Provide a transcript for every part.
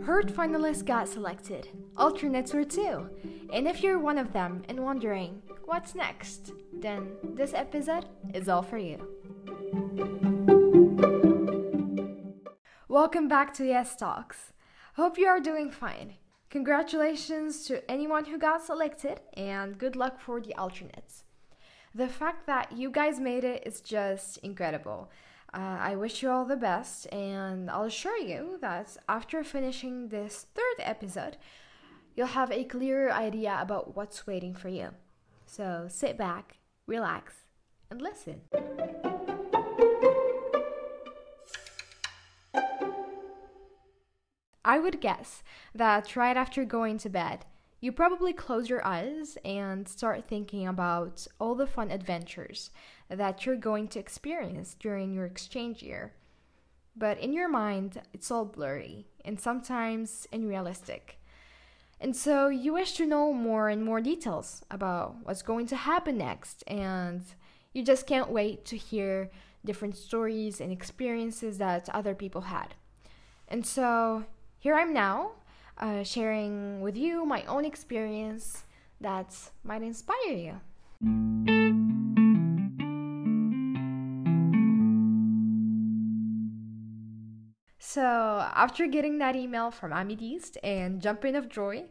heard finalists got selected. Alternates were too. And if you're one of them and wondering, what's next? Then this episode is all for you. Welcome back to Yes Talks. Hope you are doing fine. Congratulations to anyone who got selected and good luck for the alternates. The fact that you guys made it is just incredible. I wish you all the best, and I'll assure you that after finishing this third episode, you'll have a clearer idea about what's waiting for you. So sit back, relax, and listen. I would guess that right after going to bed, you probably close your eyes and start thinking about all the fun adventures that you're going to experience during your exchange year. But in your mind, it's all blurry and sometimes unrealistic. And so you wish to know more and more details about what's going to happen next, and you just can't wait to hear different stories and experiences that other people had. And so here I'm now, sharing with you my own experience that might inspire you. So, after getting that email from Amethyst and jumping of joy,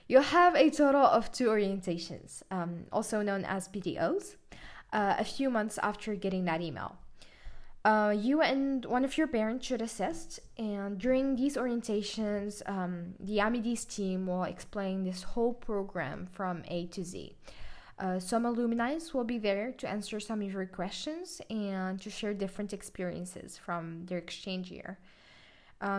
you'll have a total of 2 orientations, also known as PTOs, a few months after getting that email. You and one of your parents should assist, and during these orientations, the Amethyst team will explain this whole program from A to Z. Some alumni will be there to answer some of your questions and to share different experiences from their exchange year.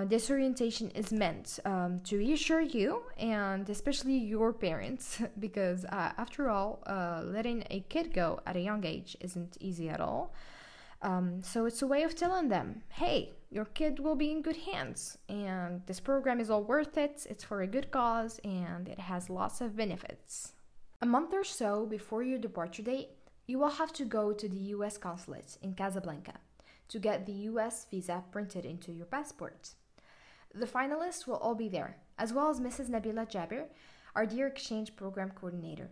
This orientation is meant to reassure you and especially your parents because after all, letting a kid go at a young age isn't easy at all. So it's a way of telling them, hey, your kid will be in good hands and this program is all worth it, it's for a good cause, and it has lots of benefits. A month or so before your departure date, you will have to go to the US consulate in Casablanca to get the US visa printed into your passport. The finalists will all be there, as well as Mrs. Nabila Jabir, our dear exchange program coordinator.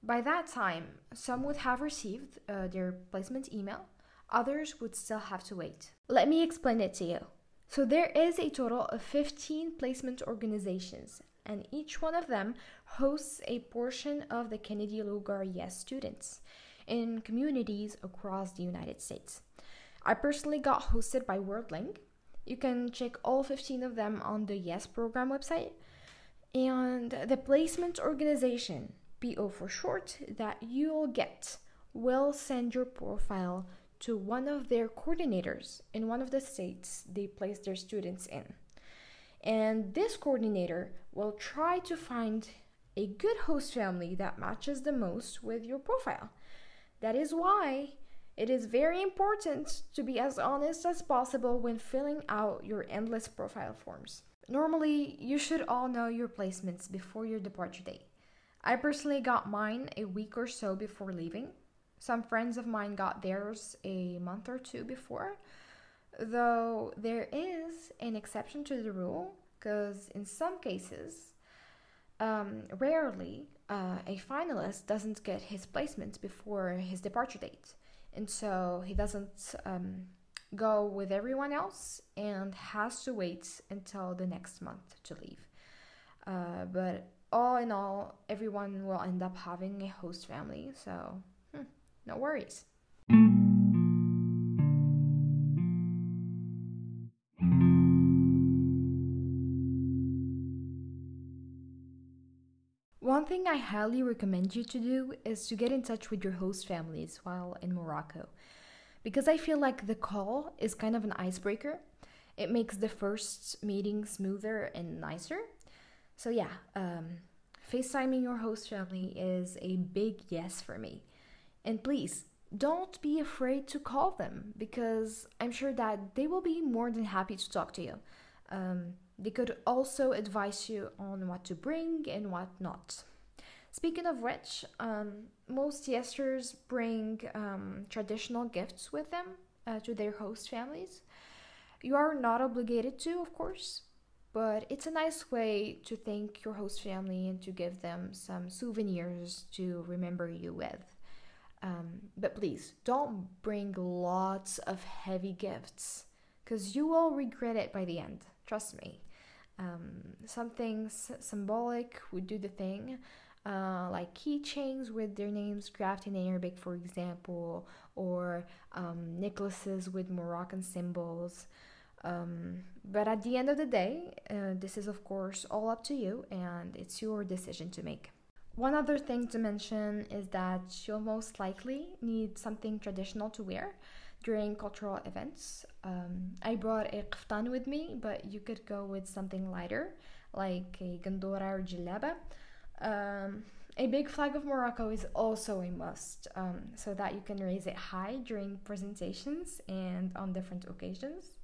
By that time, some would have received their placement email. Others would still have to wait. Let me explain it to you. So there is a total of 15 placement organizations, and each one of them hosts a portion of the Kennedy Lugar Yes students in communities across the United States. I personally got hosted by WorldLink. You can check all 15 of them on the Yes program website. And the placement organization, PO for short, that you'll get will send your profile to one of their coordinators in one of the states they place their students in. And this coordinator will try to find a good host family that matches the most with your profile. That is why it is very important to be as honest as possible when filling out your endless profile forms. Normally, you should all know your placements before your departure date. I personally got mine a week or so before leaving. Some friends of mine got theirs a month or 2 before, though there is an exception to the rule, because in some cases, rarely, a finalist doesn't get his placement before his departure date, and so he doesn't go with everyone else and has to wait until the next month to leave. But all in all, everyone will end up having a host family, so no worries. One thing I highly recommend you to do is to get in touch with your host families while in Morocco, because I feel like the call is kind of an icebreaker. It makes the first meeting smoother and nicer. So yeah, FaceTiming your host family is a big yes for me. And please, don't be afraid to call them, because I'm sure that they will be more than happy to talk to you. They could also advise you on what to bring and what not. Speaking of which, most yesters bring traditional gifts with them to their host families. You are not obligated to, of course, but it's a nice way to thank your host family and to give them some souvenirs to remember you with. But please don't bring lots of heavy gifts because you will regret it by the end. Trust me. Something symbolic would do the thing, like keychains with their names graphed in Arabic, for example, or necklaces with Moroccan symbols. But at the end of the day, this is of course all up to you and it's your decision to make. One other thing to mention is that you'll most likely need something traditional to wear during cultural events. I brought a kaftan with me, but you could go with something lighter, like a gandora or jilaba. A big flag of Morocco is also a must, so that you can raise it high during presentations and on different occasions.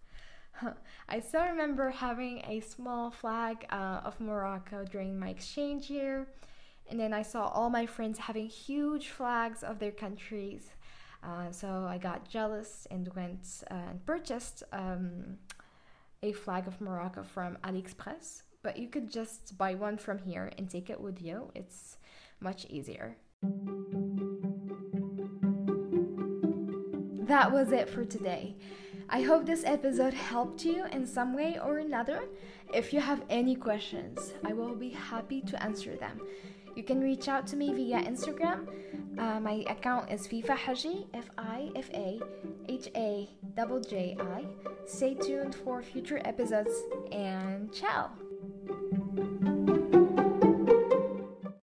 I still remember having a small flag of Morocco during my exchange year, and then I saw all my friends having huge flags of their countries. So I got jealous and went and purchased a flag of Morocco from AliExpress. But you could just buy one from here and take it with you. It's much easier. That was it for today. I hope this episode helped you in some way or another. If you have any questions, I will be happy to answer them. You can reach out to me via Instagram. My account is Fifa Hajji, FIFAHAJJI. Stay tuned for future episodes and ciao!